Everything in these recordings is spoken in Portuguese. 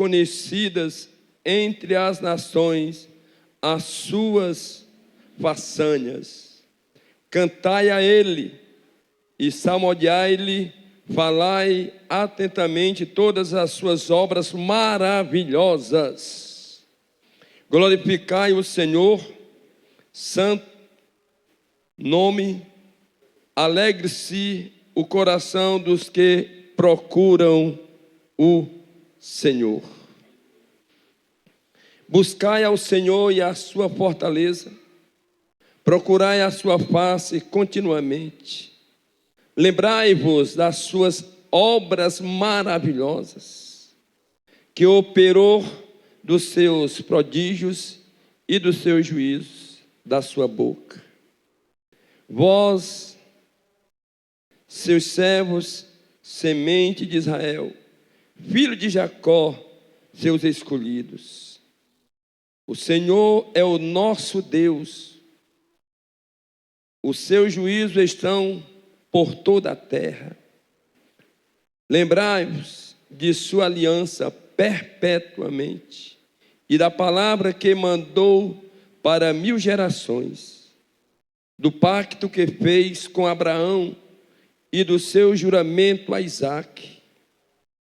conhecidas entre as nações as suas façanhas. Cantai a ele e salmodiai-lhe, falai atentamente todas as suas obras maravilhosas. Glorificai o Senhor, santo nome, alegre-se o coração dos que procuram o Senhor. Buscai ao Senhor e a sua fortaleza, procurai a sua face continuamente. Lembrai-vos das suas obras maravilhosas, que operou dos seus prodígios e dos seus juízos da sua boca. Vós, seus servos, semente de Israel, filho de Jacó, seus escolhidos. O Senhor é o nosso Deus. Os seus juízos estão por toda a terra. Lembrai-vos de sua aliança perpetuamente e da palavra que mandou para 1000 gerações, do pacto que fez com Abraão e do seu juramento a Isaque,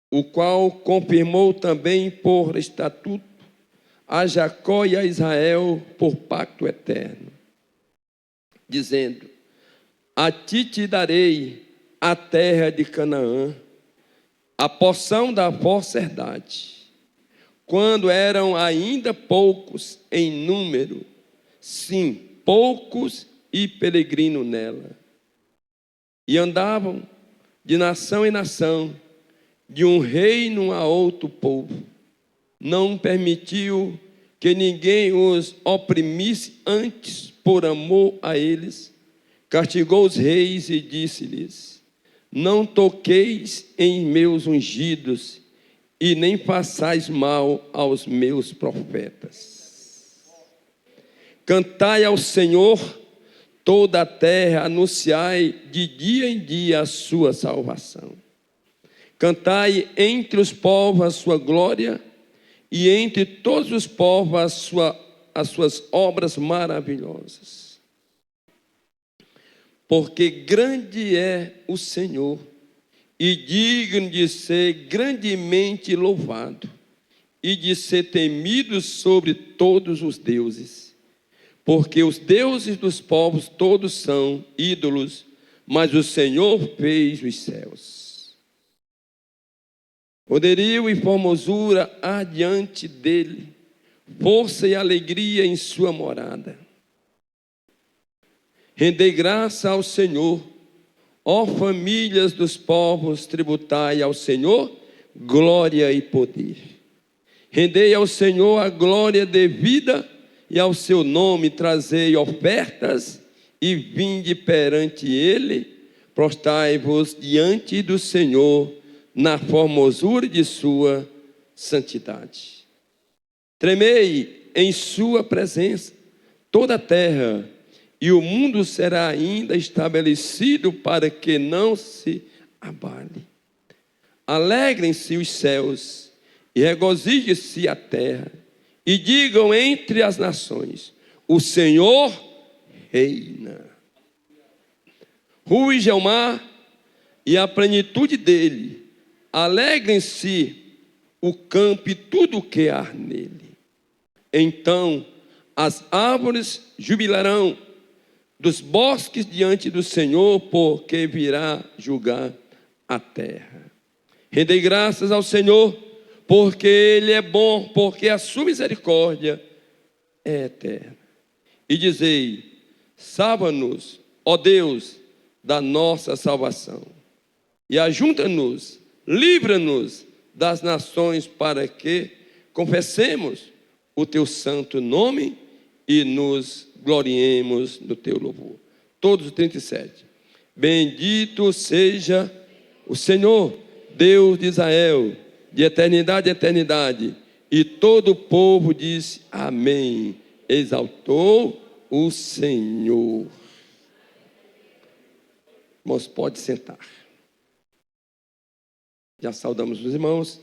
o qual confirmou também por estatuto a Jacó e a Israel por pacto eterno, dizendo: a ti te darei a terra de Canaã, a porção da vossa herdade. Quando eram ainda poucos em número, sim, poucos e peregrino nela, e andavam de nação em nação, de um reino a outro povo. Não permitiu que ninguém os oprimisse, antes, por amor a eles, castigou os reis e disse-lhes: não toqueis em meus ungidos, e nem façais mal aos meus profetas. Cantai ao Senhor, toda a terra, anunciai de dia em dia a sua salvação. Cantai entre os povos a sua glória, e entre todos os povos as suas obras maravilhosas. Porque grande é o Senhor, e digno de ser grandemente louvado, e de ser temido sobre todos os deuses. Porque os deuses dos povos todos são ídolos, mas o Senhor fez os céus. Poderio e formosura há diante dele, força e alegria em sua morada. Rendei graça ao Senhor, ó famílias dos povos, tributai ao Senhor glória e poder. Rendei ao Senhor a glória devida, e ao seu nome trazei ofertas, e vinde perante ele, prostai-vos diante do Senhor, na formosura de sua santidade. Tremei em sua presença toda a terra, e o mundo será ainda estabelecido para que não se abale. Alegrem-se os céus e regozije-se a terra, e digam entre as nações: o Senhor reina. Ruge ao mar e a plenitude dele, alegrem-se o campo e tudo o que há nele. Então as árvores jubilarão dos bosques diante do Senhor, porque virá julgar a terra. Rendei graças ao Senhor, porque ele é bom, porque a sua misericórdia é eterna. E dizei: salva-nos, ó Deus, da nossa salvação, e ajunta-nos, livra-nos das nações, para que confessemos o teu santo nome e nos gloriemos no teu louvor. Todos os 37. Bendito seja o Senhor, Deus de Israel, de eternidade a eternidade. E todo o povo disse amém. Exaltou o Senhor. Irmãos, pode sentar. Já saudamos os irmãos.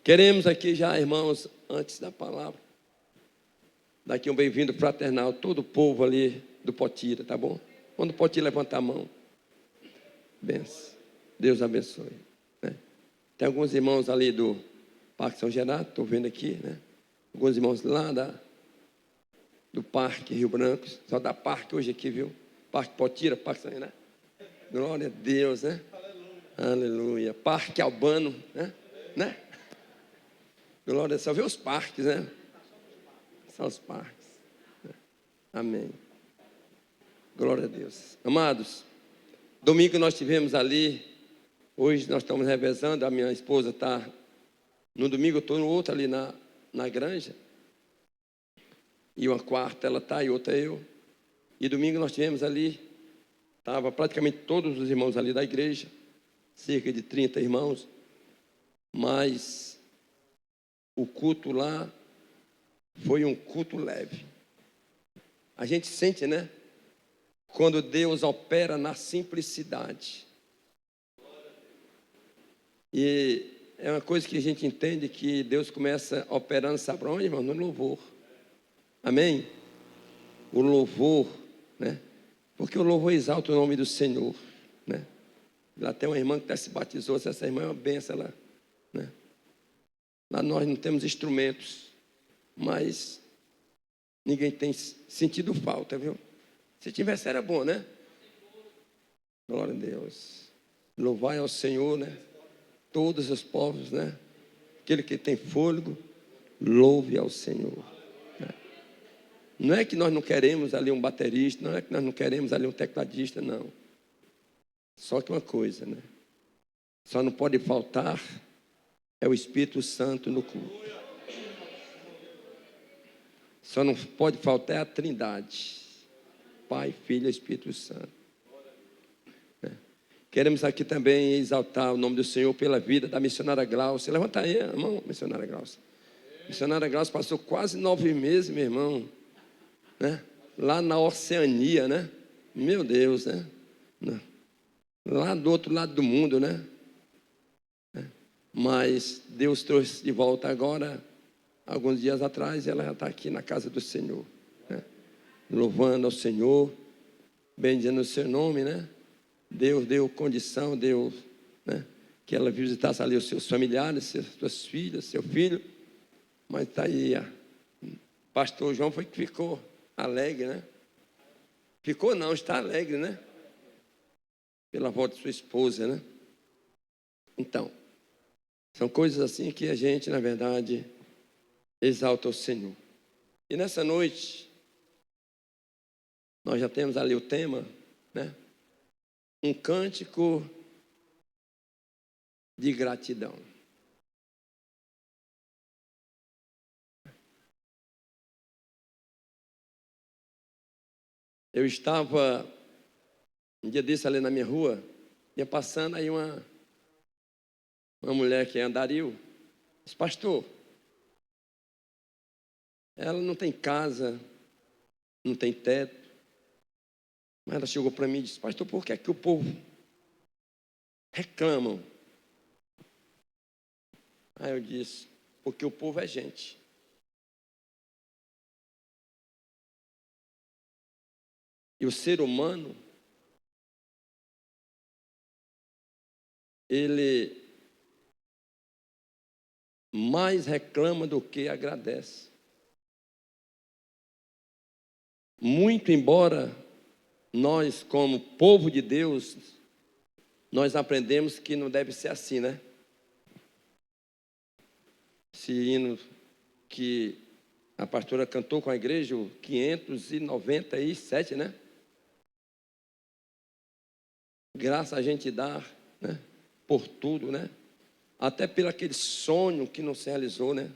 Queremos aqui já, irmãos, antes da palavra, daqui um bem-vindo fraternal, todo o povo ali do Potira, tá bom? Quando o Potira levanta a mão, benção. Deus abençoe. Né? Tem alguns irmãos ali do Parque São Gerardo, estou vendo aqui, né? Alguns irmãos lá do Parque Rio Branco, só da Parque hoje aqui, viu? Parque Potira, Parque São Gerardo. Glória a Deus, né? Aleluia. Parque Albano, né? Glória a Deus. Só vê os parques, né? São os parques. Amém. Glória a Deus. Amados, domingo nós tivemos ali, hoje nós estamos revezando, a minha esposa está, no domingo eu estou no outro ali na granja, e uma quarta ela está e outra eu, e domingo nós tivemos ali, estava praticamente todos os irmãos ali da igreja, cerca de 30 irmãos, mas o culto lá foi um culto leve. A gente sente, né? Quando Deus opera na simplicidade. E é uma coisa que a gente entende que Deus começa operando, sabe para onde, irmão? No louvor. Amém? O louvor, né? Porque o louvor exalta o nome do Senhor, né? Lá tem uma irmã que até se batizou, essa irmã é uma benção lá, né? Lá nós não temos instrumentos, mas ninguém tem sentido falta, viu? Se tivesse era bom, né? Glória a Deus. Louvai ao Senhor, né? Todos os povos, né? Aquele que tem fôlego, louve ao Senhor. Né? Não é que nós não queremos ali um baterista, não é que nós não queremos ali um tecladista, não. Só que uma coisa, né? Só não pode faltar é o Espírito Santo no culto. Só não pode faltar a Trindade. Pai, Filho e Espírito Santo. Queremos aqui também exaltar o nome do Senhor pela vida da missionária Glaucia. Levanta aí a mão, missionária Glaucia. Missionária Glaucia passou quase 9 meses, meu irmão, né? Lá na Oceania, né? Meu Deus, né? Lá do outro lado do mundo, né? Mas Deus trouxe de volta agora, alguns dias atrás, e ela já está aqui na casa do Senhor, né? Louvando ao Senhor, bendizendo o seu nome, né? Deus deu condição, Deus, né? Que ela visitasse ali os seus familiares, suas filhas, seu filho. Mas está aí, pastor João foi que ficou alegre, né? Ficou não, está alegre, né? Pela volta de sua esposa, né? Então, são coisas assim que a gente, na verdade, exalta o Senhor. E nessa noite, nós já temos ali o tema, né? Um cântico de gratidão. Eu estava, um dia desse ali na minha rua, ia passando aí uma mulher que é andarilho, disse, pastor, ela não tem casa, não tem teto, mas ela chegou para mim e disse, pastor, por que é que o povo reclamam? Aí eu disse, porque o povo é gente. E o ser humano, ele mais reclama do que agradece. Muito embora nós, como povo de Deus, nós aprendemos que não deve ser assim, né? Esse hino que a pastora cantou com a igreja, o 597, né? Graça a gente dá, né? Por tudo, né? Até pelo aquele sonho que não se realizou, né?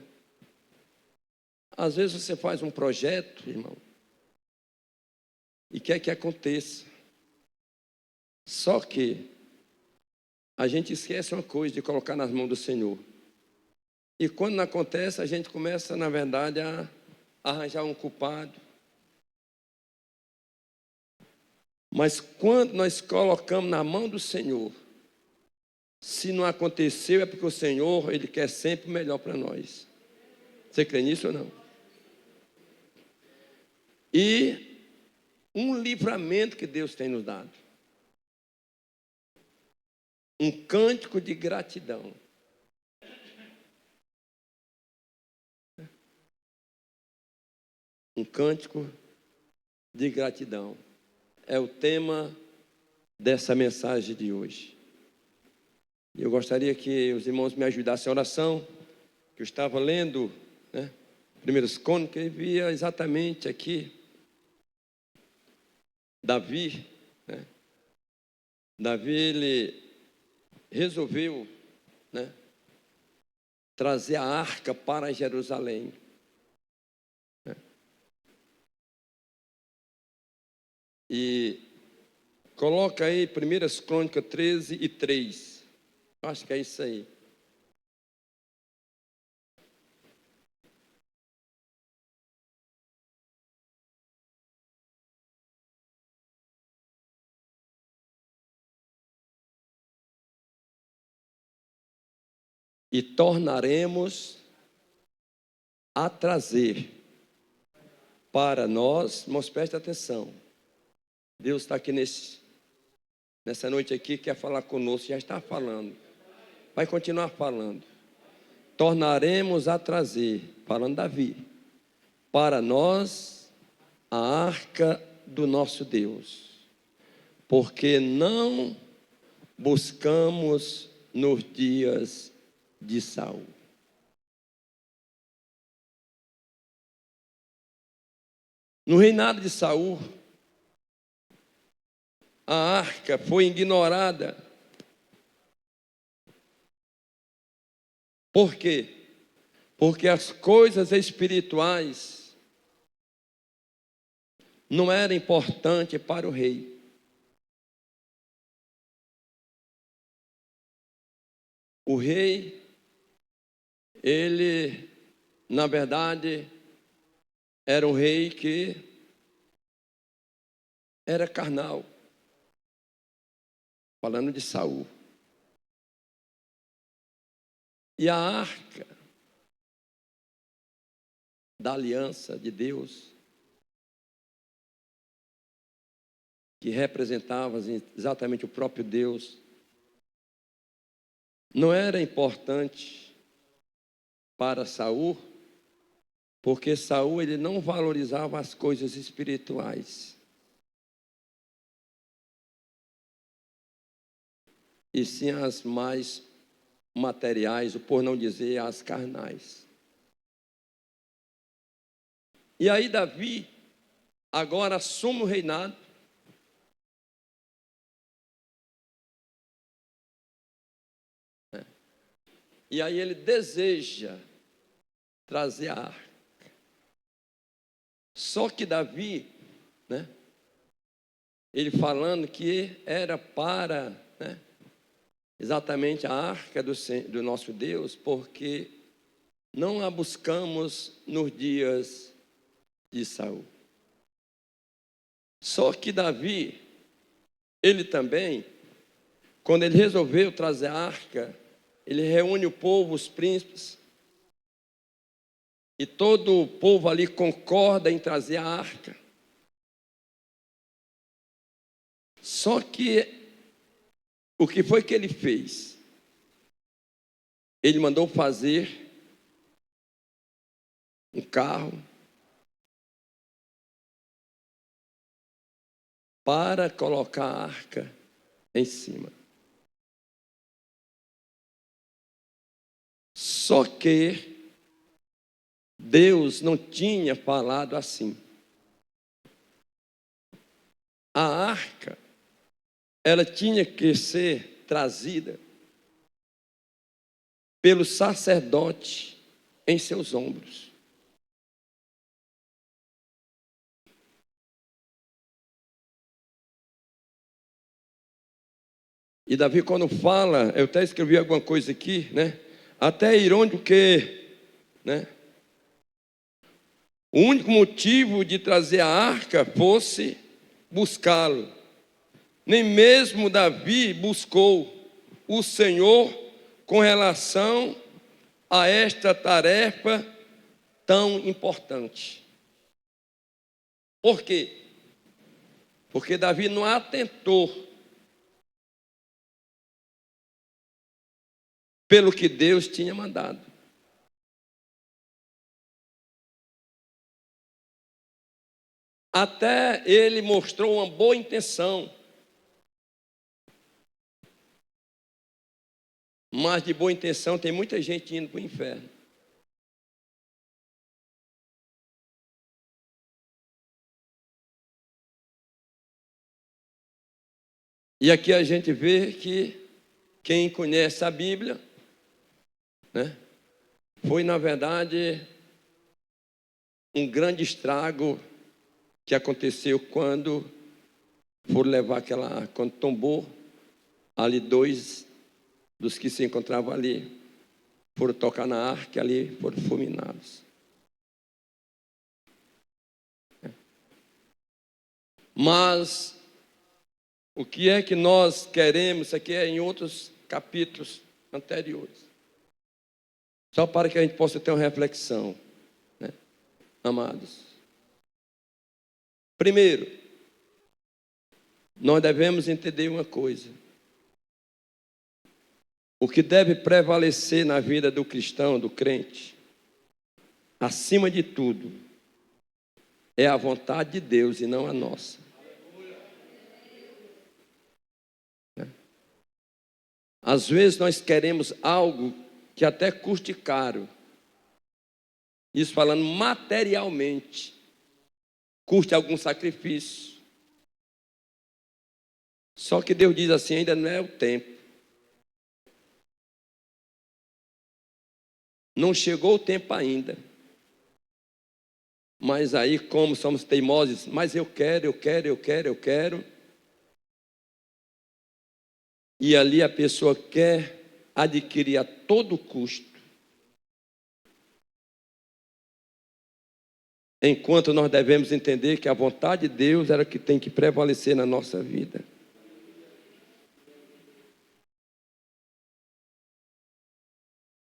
Às vezes você faz um projeto, irmão, e quer que aconteça. Só que a gente esquece uma coisa de colocar nas mãos do Senhor. E quando não acontece, a gente começa, na verdade, a arranjar um culpado. Mas quando nós colocamos na mão do Senhor, Se não aconteceu, é porque o Senhor, Ele quer sempre o melhor para nós. Você crê nisso ou não? E um livramento que Deus tem nos dado. Um cântico de gratidão. Um cântico de gratidão. É o tema dessa mensagem de hoje. Eu gostaria que os irmãos me ajudassem a oração, que eu estava lendo, né, Primeiras Crônicas, e via exatamente aqui, Davi, né? Davi, ele resolveu, né, trazer a arca para Jerusalém. Né? E coloca aí 1 Crônicas 13:3. Acho que é isso aí. E tornaremos a trazer para nós, mas preste atenção. Deus está aqui nessa noite aqui, quer falar conosco, já está falando. Vai continuar falando. Tornaremos a trazer, falando Davi, para nós a arca do nosso Deus, porque não buscamos nos dias de Saul. No reinado de Saul, a arca foi ignorada. Por quê? Porque as coisas espirituais não eram importantes para o rei. O rei, ele, na verdade, era um rei que era carnal. Falando de Saul. E a arca da aliança de Deus, que representava exatamente o próprio Deus, não era importante para Saul, porque Saul ele não valorizava as coisas espirituais. E sim as mais materiais, ou por não dizer as carnais. E aí Davi agora assume o reinado. E aí ele deseja trazer a arca. Só que Davi, né, ele falando que era para, né, exatamente a arca do nosso Deus, porque não a buscamos nos dias de Saul. Só que Davi, ele também, quando ele resolveu trazer a arca, ele reúne o povo, os príncipes, e todo o povo ali concorda em trazer a arca. Só que o que foi que ele fez? Ele mandou fazer um carro para colocar a arca em cima. Só que Deus não tinha falado assim. A arca, ela tinha que ser trazida pelo sacerdote em seus ombros. E Davi, quando fala, eu até escrevi alguma coisa aqui, né? Até é irônico que, né, o único motivo de trazer a arca fosse buscá-lo. Nem mesmo Davi buscou o Senhor com relação a esta tarefa tão importante. Por quê? Porque Davi não atentou pelo que Deus tinha mandado. Até ele mostrou uma boa intenção, mas de boa intenção tem muita gente indo para o inferno. E aqui a gente vê que quem conhece a Bíblia, né, foi na verdade um grande estrago que aconteceu quando foram levar quando tombou ali 2 dos que se encontravam ali, foram tocar na arca ali, foram fulminados. Mas o que é que nós queremos, isso aqui é em outros capítulos anteriores, só para que a gente possa ter uma reflexão, né, amados. Primeiro, nós devemos entender uma coisa: o que deve prevalecer na vida do cristão, do crente, acima de tudo, é a vontade de Deus e não a nossa. Às vezes nós queremos algo que até custe caro, isso falando materialmente, custe algum sacrifício. Só que Deus diz assim: ainda não é o tempo. Não chegou o tempo ainda. Mas aí, como somos teimosos, mas eu quero. E ali a pessoa quer adquirir a todo custo. Enquanto nós devemos entender que a vontade de Deus era que tem que prevalecer na nossa vida.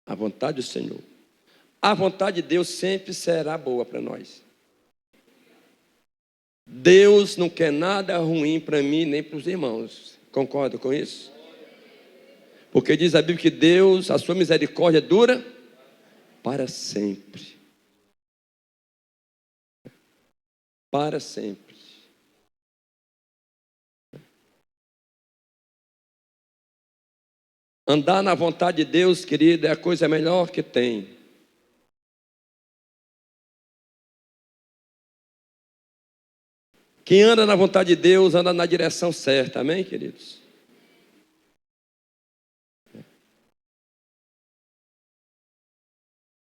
A vontade do Senhor. A vontade de Deus sempre será boa para nós. Deus não quer nada ruim para mim nem para os irmãos. Concorda com isso? Porque diz a Bíblia que Deus, a sua misericórdia dura para sempre. Para sempre. Andar na vontade de Deus, querido, é a coisa melhor que tem. Quem anda na vontade de Deus, anda na direção certa, amém, queridos?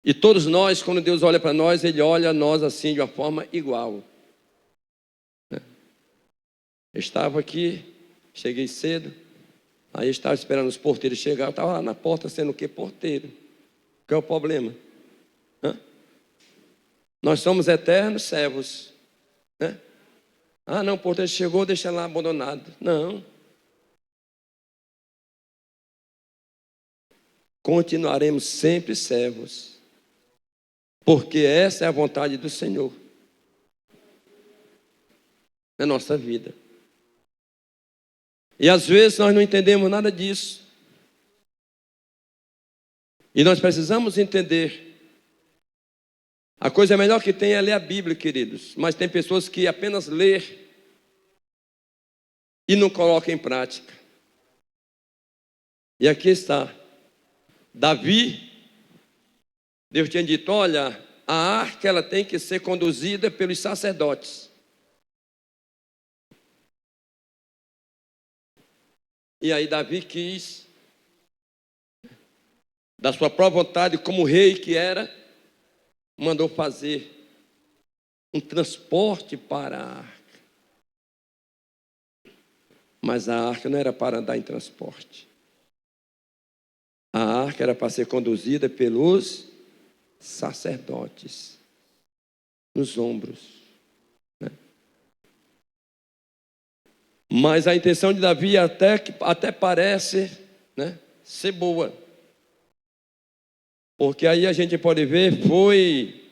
E todos nós, quando Deus olha para nós, Ele olha a nós assim, de uma forma igual. Eu estava aqui, cheguei cedo, aí estava esperando os porteiros chegar, eu estava lá na porta sendo o quê? Porteiro. Qual é o problema? Nós somos eternos servos, né? Ah, não, o porteiro chegou, deixa lá abandonado. Não. Continuaremos sempre servos, porque essa é a vontade do Senhor na nossa vida. E às vezes nós não entendemos nada disso. E nós precisamos entender. A coisa melhor que tem é ler a Bíblia, queridos. Mas tem pessoas que apenas lê e não colocam em prática. E aqui está. Davi, Deus tinha dito: olha, a arca ela tem que ser conduzida pelos sacerdotes. E aí Davi quis, da sua própria vontade, como rei que era, mandou fazer um transporte para a arca. Mas a arca não era para andar em transporte. A arca era para ser conduzida pelos sacerdotes, nos ombros, né? Mas a intenção de Davi até parece, né, ser boa. Porque aí a gente pode ver, foi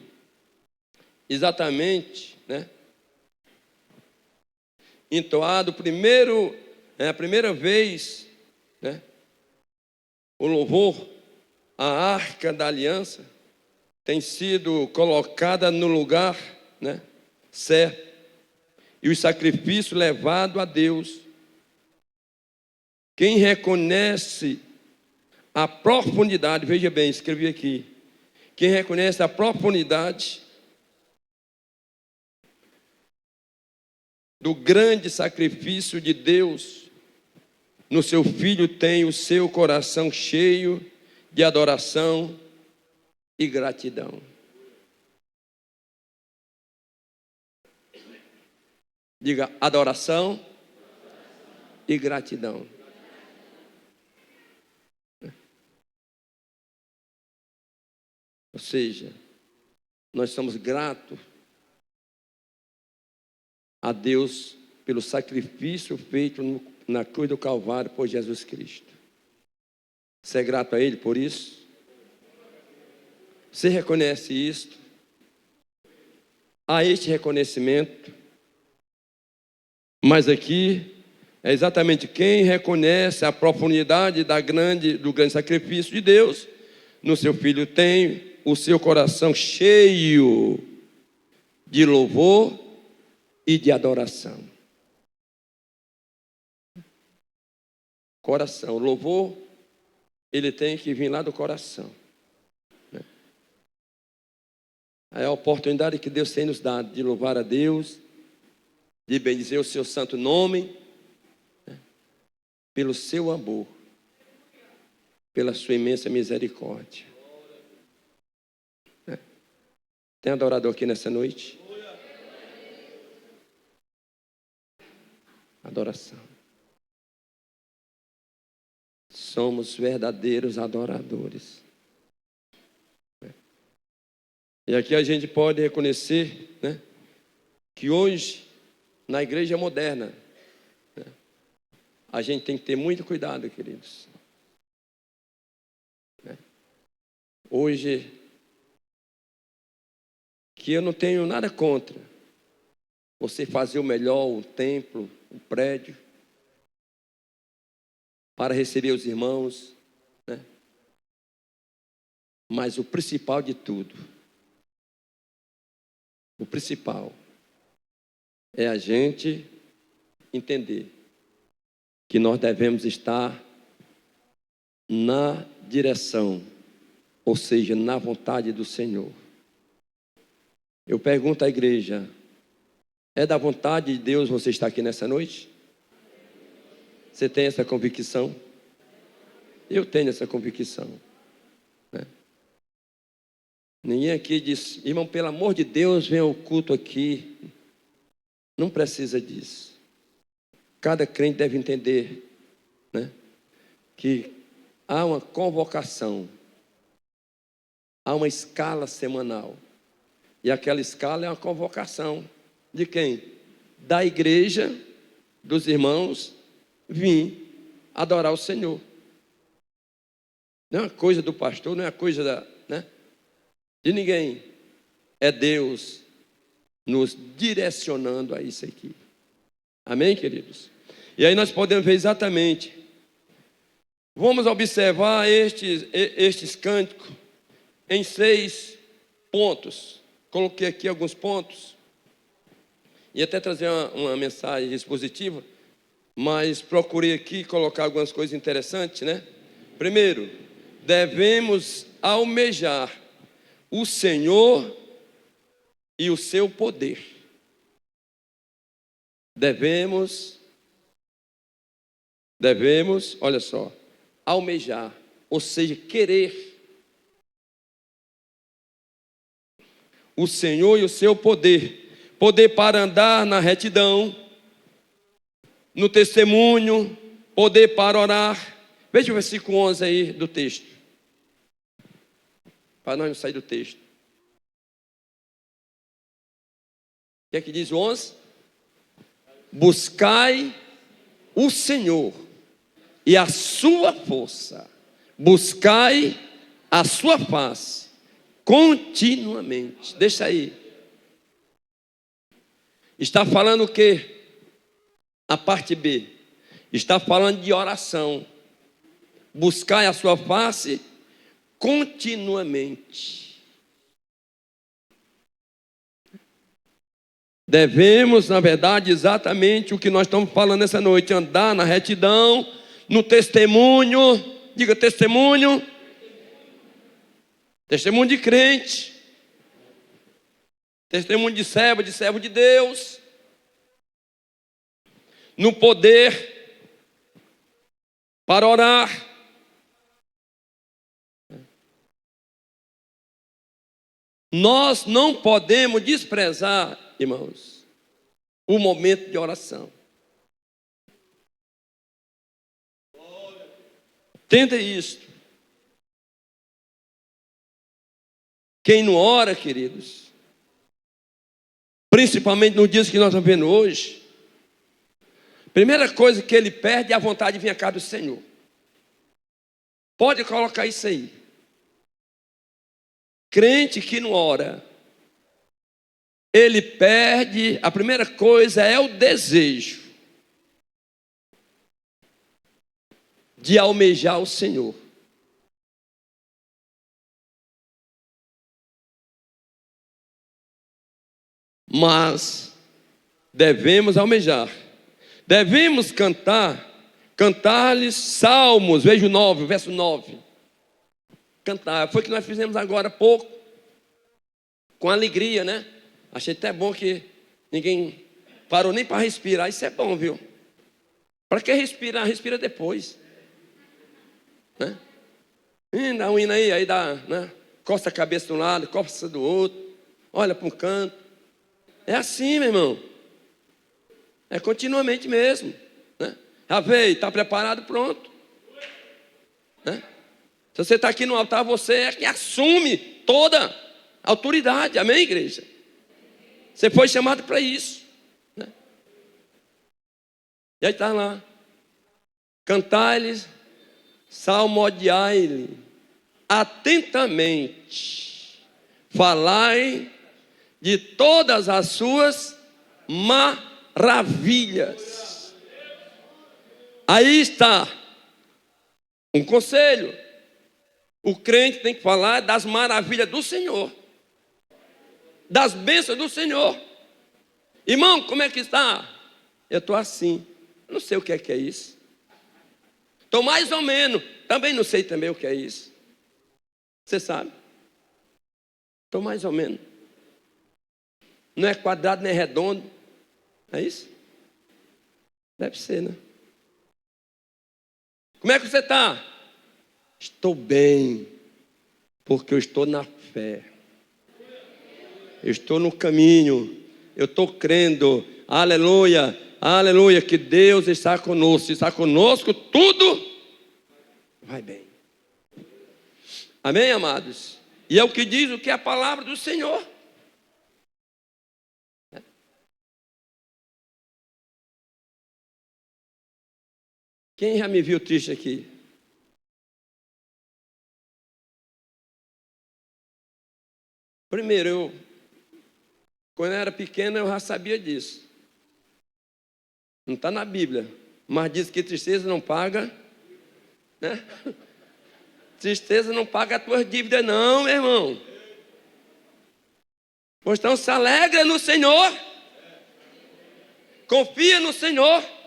exatamente, né, entoado primeiro, a primeira vez, né, o louvor, a arca da aliança, tem sido colocada no lugar, né, certo, e o sacrifício levado a Deus. Quem reconhece a profundidade, veja bem, escrevi aqui, quem reconhece a profundidade do grande sacrifício de Deus no seu Filho tem o seu coração cheio de adoração e gratidão. Diga, adoração e gratidão. Ou seja, nós somos gratos a Deus pelo sacrifício feito na cruz do Calvário por Jesus Cristo. Você é grato a Ele por isso? Você reconhece isto? Há este reconhecimento. Mas aqui é exatamente quem reconhece a profundidade do grande sacrifício de Deus no seu Filho tem o seu coração cheio de louvor e de adoração. Coração, louvor, ele tem que vir lá do coração. É a oportunidade que Deus tem nos dado de louvar a Deus, de bendizer o seu santo nome, pelo seu amor, pela sua imensa misericórdia. Tem adorador aqui nessa noite? Adoração. Somos verdadeiros adoradores. E aqui a gente pode reconhecer, né, que hoje, na igreja moderna, né, a gente tem que ter muito cuidado, queridos. Hoje, que eu não tenho nada contra você fazer o melhor, o templo, o prédio, para receber os irmãos, né? Mas o principal de tudo, o principal é a gente entender que nós devemos estar na direção, ou seja, na vontade do Senhor. Eu pergunto à igreja, é da vontade de Deus você estar aqui nessa noite? Você tem essa convicção? Eu tenho essa convicção, né? Ninguém aqui diz, irmão, pelo amor de Deus, venha ao culto aqui. Não precisa disso. Cada crente deve entender, né, que há uma convocação, há uma escala semanal. E aquela escala é uma convocação de quem? Da igreja, dos irmãos, vir adorar o Senhor. Não é uma coisa do pastor, não é uma coisa de ninguém. É Deus nos direcionando a isso aqui. Amém, queridos? E aí nós podemos ver exatamente. Vamos observar estes cânticos em 6 pontos. Coloquei aqui alguns pontos. E até trazer uma mensagem expositiva. Mas procurei aqui colocar algumas coisas interessantes, né? Primeiro, devemos almejar o Senhor e o seu poder. Devemos, olha só, almejar, ou seja, querer o Senhor e o seu poder. Poder para andar na retidão, no testemunho, poder para orar. Veja o versículo 11 aí do texto, para nós não sair do texto. O que é que diz o 11? Buscai o Senhor e a sua força. buscai a sua face continuamente. Deixa aí. Está falando o quê? A parte B. Está falando de oração. Buscai a sua face continuamente. Devemos, na verdade, exatamente o que nós estamos falando essa noite: andar na retidão, no testemunho. Diga testemunho. Testemunho de crente. Testemunho de servo de Deus. No poder para orar. Nós não podemos desprezar, irmãos, o momento de oração. Entenda isto. Quem não ora, queridos, principalmente nos dias que nós estamos vendo hoje, a primeira coisa que ele perde é a vontade de vir à casa do Senhor. Pode colocar isso aí. Crente que não ora, ele perde, a primeira coisa é o desejo de almejar o Senhor. Mas devemos almejar, devemos cantar-lhes salmos, veja o 9, verso 9. Cantar, foi o que nós fizemos agora há pouco, com alegria, né? Achei até bom que ninguém parou nem para respirar, isso é bom, viu? Para que respirar? Respira depois, né? Dá um hino aí dá, né? Costa a cabeça de um lado, costa do outro, olha para um canto. É assim, meu irmão. É continuamente mesmo, né? Já veio, está preparado, pronto, né? Se você está aqui no altar, você é que assume toda a autoridade, amém, igreja? Você foi chamado para isso, né? E aí está lá: cantai-lhes, salmodiai-lhe atentamente, falai de todas as suas maravilhas. Aí está um conselho. O crente tem que falar das maravilhas do Senhor, das bênçãos do Senhor. Irmão, como é que está? Eu estou assim, não sei o que é isso. Estou mais ou menos, também não sei também o que é isso. Você sabe? Estou mais ou menos. Não é quadrado nem redondo. É isso? Deve ser, né? Como é que você está? Estou bem, porque eu estou na fé. Eu estou no caminho. Eu estou crendo. Aleluia, aleluia, que Deus está conosco. Se está conosco, tudo vai bem. Amém, amados? E é o que diz o que é a palavra do Senhor. Quem já me viu triste aqui? Primeiro, quando eu era pequeno, eu já sabia disso. Não está na Bíblia, mas diz que tristeza não paga, né? Tristeza não paga as tuas dívidas não, meu irmão. Pois então se alegra no Senhor. Confia no Senhor.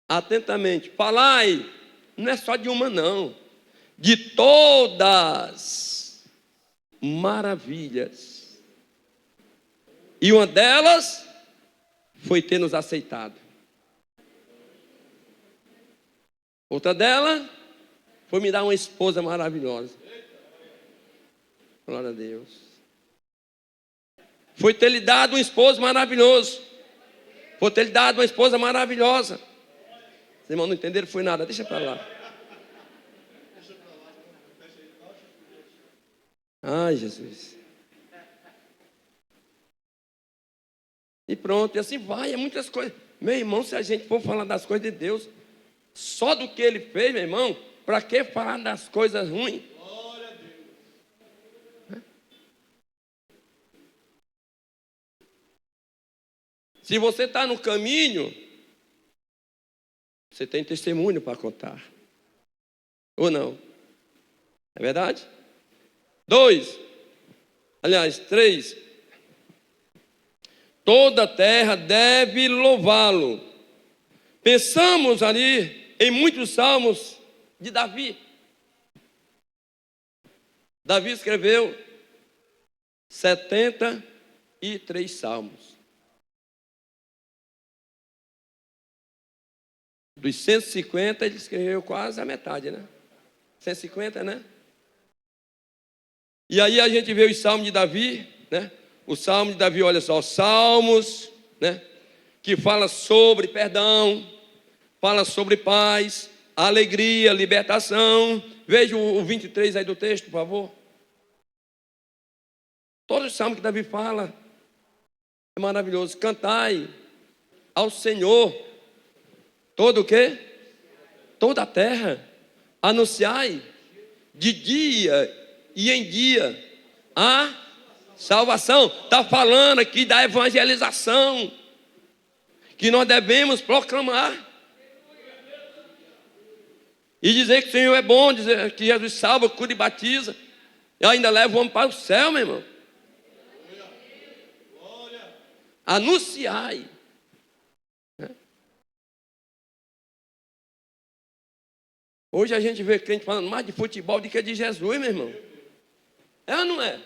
Atentamente, falai, não é só de uma não, de todas maravilhas. E uma delas foi ter nos aceitado. Outra dela foi me dar uma esposa maravilhosa. Glória a Deus. Foi ter lhe dado um esposo maravilhoso. Foi ter lhe dado uma esposa maravilhosa. Os irmãos não entenderam, foi nada, deixa para lá. Ai, Jesus. E pronto, e assim vai, é muitas coisas. Meu irmão, se a gente for falar das coisas de Deus, só do que ele fez, meu irmão, para que falar das coisas ruins? Se você está no caminho, você tem testemunho para contar. Ou não? É verdade? 2, aliás, 3. Toda a terra deve louvá-lo. Pensamos ali em muitos salmos de Davi. Davi escreveu 73 salmos. Dos 150, ele escreveu quase a metade, né? 150, né? E aí a gente vê os salmos de Davi, né? O salmo de Davi, olha só, salmos, né? Que fala sobre perdão, fala sobre paz, alegria, libertação. Veja o 23 aí do texto, por favor. Todos os salmos que Davi fala, é maravilhoso. Cantai ao Senhor, todo o quê? Toda a terra. Anunciai de dia e em dia a salvação. Está falando aqui da evangelização, que nós devemos proclamar. E dizer que o Senhor é bom, dizer que Jesus salva, cura e batiza. E ainda leva o homem para o céu, meu irmão. Anunciai. Hoje a gente vê crente falando mais de futebol do que de Jesus, meu irmão. É ou não é?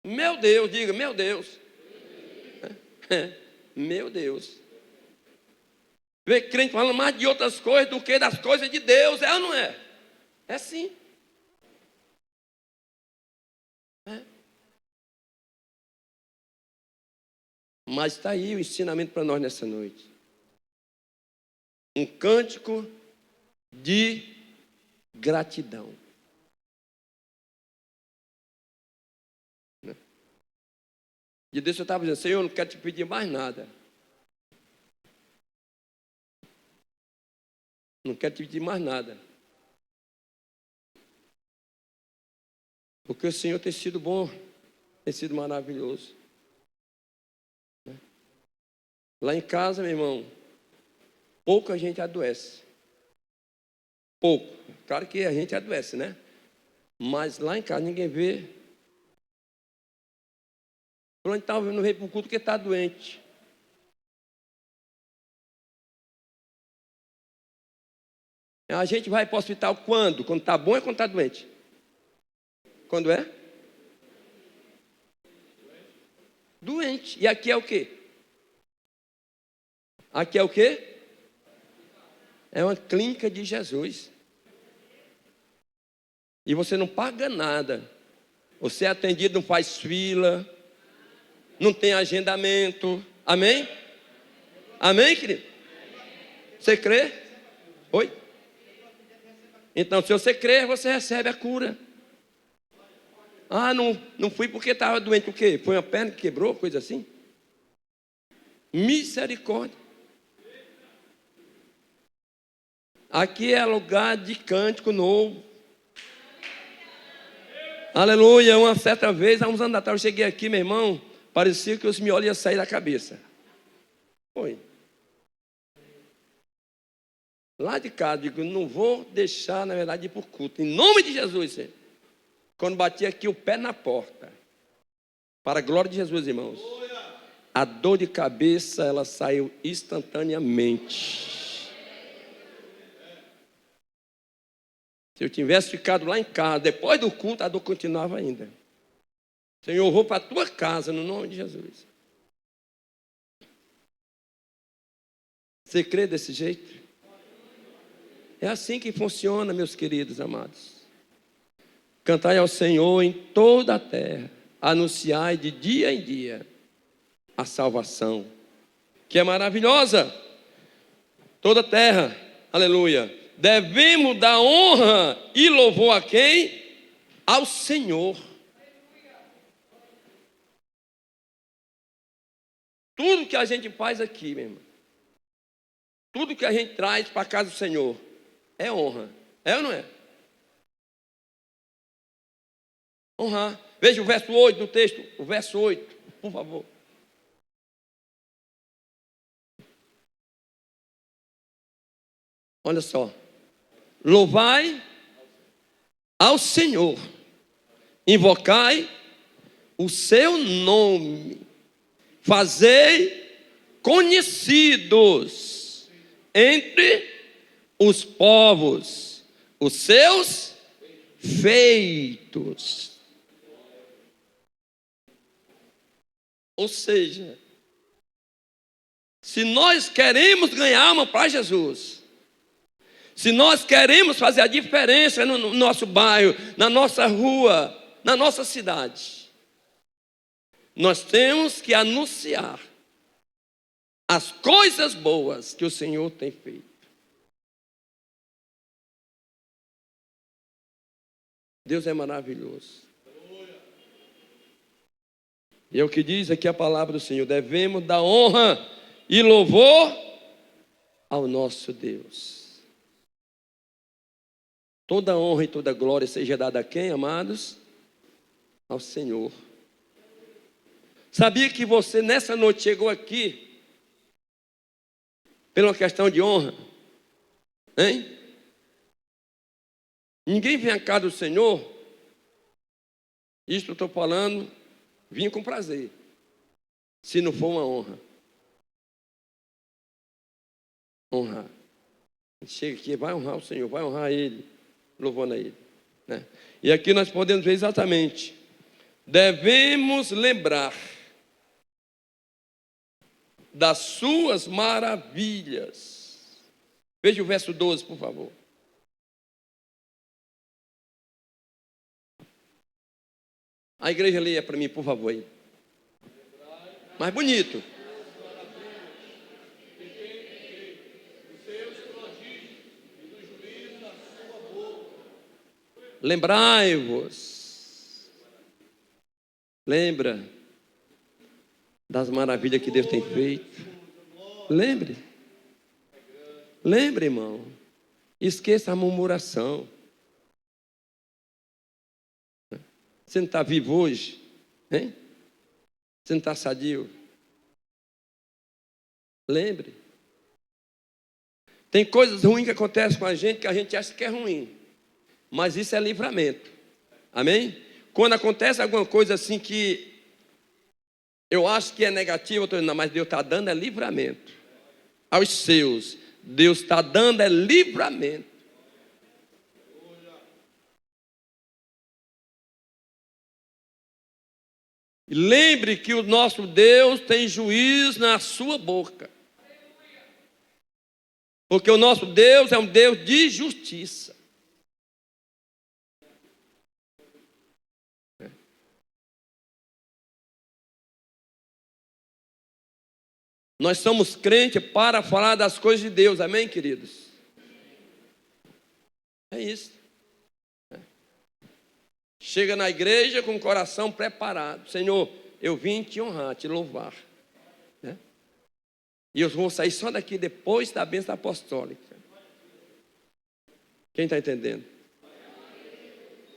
Meu Deus, diga, meu Deus. Meu Deus. Vê crente falando mais de outras coisas do que das coisas de Deus, é ou não é? É sim. É. Mas está aí o ensinamento para nós nessa noite. Um cântico de gratidão. E Deus, eu estava dizendo, Senhor, eu não quero te pedir mais nada. Não quero te pedir mais nada. Porque o Senhor tem sido bom, tem sido maravilhoso. Lá em casa, meu irmão, pouca gente adoece. Pouco. Claro que a gente adoece, né? Mas lá em casa ninguém vê. Fulano não veio para o culto porque está doente. A gente vai para o hospital quando? Quando está bom ou quando está doente? Quando é? Doente. E aqui é o quê? Aqui é o quê? É uma clínica de Jesus. E você não paga nada. Você é atendido, não faz fila, não tem agendamento. Amém? Amém, querido? Você crê? Oi? Então, se você crê, você recebe a cura. Ah, não fui porque estava doente. O quê? Foi uma perna que quebrou, coisa assim? Misericórdia. Aqui é lugar de cântico novo. Aleluia. Uma certa vez, há uns anos atrás, eu cheguei aqui, meu irmão, parecia que os miolos iam sair da cabeça. Foi. Lá de casa, digo, não vou deixar, na verdade, ir para o culto. Em nome de Jesus, Senhor. Quando bati aqui o pé na porta, para a glória de Jesus, irmãos, a dor de cabeça, ela saiu instantaneamente. Se eu tivesse ficado lá em casa, depois do culto, a dor continuava ainda. Senhor, eu vou para a tua casa, no nome de Jesus. Você crê desse jeito? É assim que funciona, meus queridos amados. Cantai ao Senhor em toda a terra, anunciai de dia em dia a salvação, que é maravilhosa. Toda a terra, aleluia. Devemos dar honra e louvor a quem? Ao Senhor. Tudo que a gente faz aqui, meu irmão, tudo que a gente traz para a casa do Senhor é honra. É ou não é? Honrar. Veja o verso 8 do texto. O verso 8, por favor. Olha só. Louvai ao Senhor. Invocai o seu nome. Fazei conhecidos entre os povos os seus feitos. Ou seja, se nós queremos ganhar alma para Jesus, se nós queremos fazer a diferença no nosso bairro, na nossa rua, na nossa cidade, nós temos que anunciar as coisas boas que o Senhor tem feito. Deus é maravilhoso. E é o que diz aqui a palavra do Senhor: devemos dar honra e louvor ao nosso Deus. Toda honra e toda glória seja dada a quem, amados? Ao Senhor. Sabia que você nessa noite chegou aqui pela questão de honra? Hein? Ninguém vem à casa do Senhor, isto eu estou falando, vim com prazer, se não for uma honra. Honrar. Chega aqui, vai honrar o Senhor, vai honrar Ele, louvando a Ele, né? E aqui nós podemos ver exatamente, devemos lembrar das suas maravilhas. Veja o verso 12, por favor. A igreja leia para mim, por favor, aí. Mais bonito. Lembrai-vos. Lembra das maravilhas que Deus tem feito. Lembre. Lembre, irmão. Esqueça a murmuração. Você não está vivo hoje? Hein? Você não está sadio? Lembre. Tem coisas ruins que acontecem com a gente que a gente acha que é ruim. Mas isso é livramento. Amém? Quando acontece alguma coisa assim que eu acho que é negativa, eu estou dizendo, não, mas Deus está dando é livramento. Aos seus, Deus está dando é livramento. Lembre que o nosso Deus tem juízo na sua boca. Porque o nosso Deus é um Deus de justiça. Nós somos crentes para falar das coisas de Deus, amém, queridos? É isso. Chega na igreja com o coração preparado. Senhor, eu vim te honrar, te louvar. Né? E eu vou sair só daqui depois da bênção apostólica. Quem está entendendo?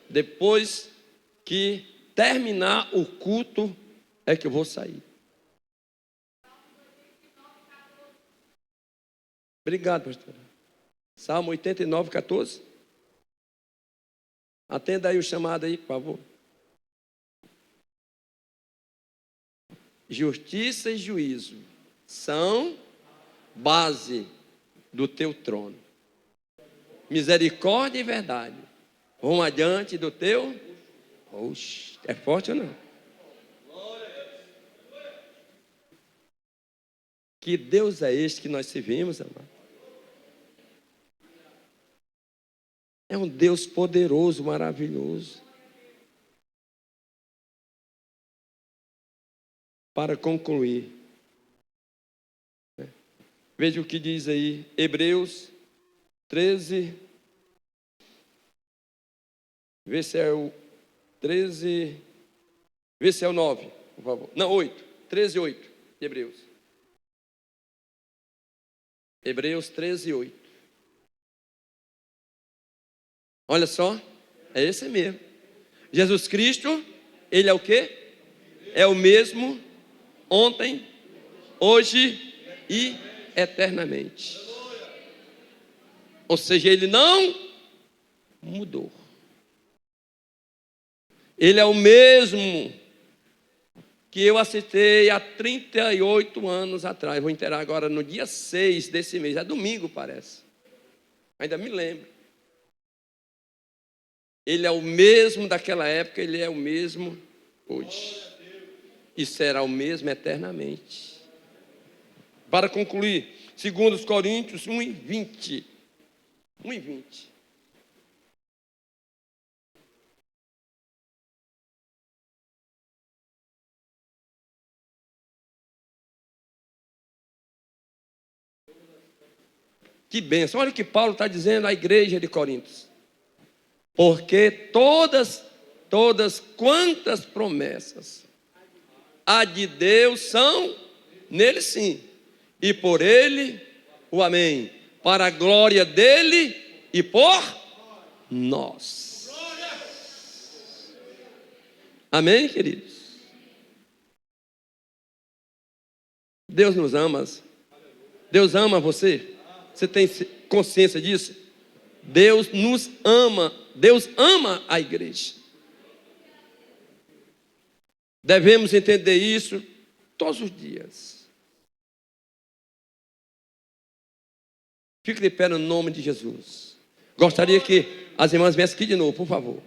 Depois que terminar o culto, é que eu vou sair. Obrigado, pastor. Salmo 89, 14. Atenda aí o chamado aí, por favor. Justiça e juízo são base do teu trono. Misericórdia e verdade vão adiante do teu. Oxe, é forte ou não? Que Deus é este que nós servimos, amado? É um Deus poderoso, maravilhoso. Para concluir, veja o que diz aí, Hebreus 13, vê se é o 13, vê se é o 9, por favor. Não, 8, 13, 8, Hebreus. Hebreus 13:8. Olha só, é esse mesmo. Jesus Cristo, Ele é o quê? É o mesmo ontem, hoje e eternamente. Ou seja, Ele não mudou. Ele é o mesmo que eu aceitei há 38 anos atrás. Vou inteirar agora no dia 6 desse mês. É domingo, parece. Ainda me lembro. Ele é o mesmo daquela época, Ele é o mesmo hoje. E será o mesmo eternamente. Para concluir, 2 Coríntios 1:20. 1:20. Que bênção. Olha o que Paulo está dizendo à igreja de Coríntios. Porque todas quantas promessas há de Deus são nele sim. E por ele, o amém. Para a glória dele e por nós. Amém, queridos? Deus nos ama. Deus ama você. Você tem consciência disso? Deus nos ama. Deus ama a igreja. Devemos entender isso todos os dias. Fique de pé no nome de Jesus. Gostaria que as irmãs viessem aqui de novo, por favor.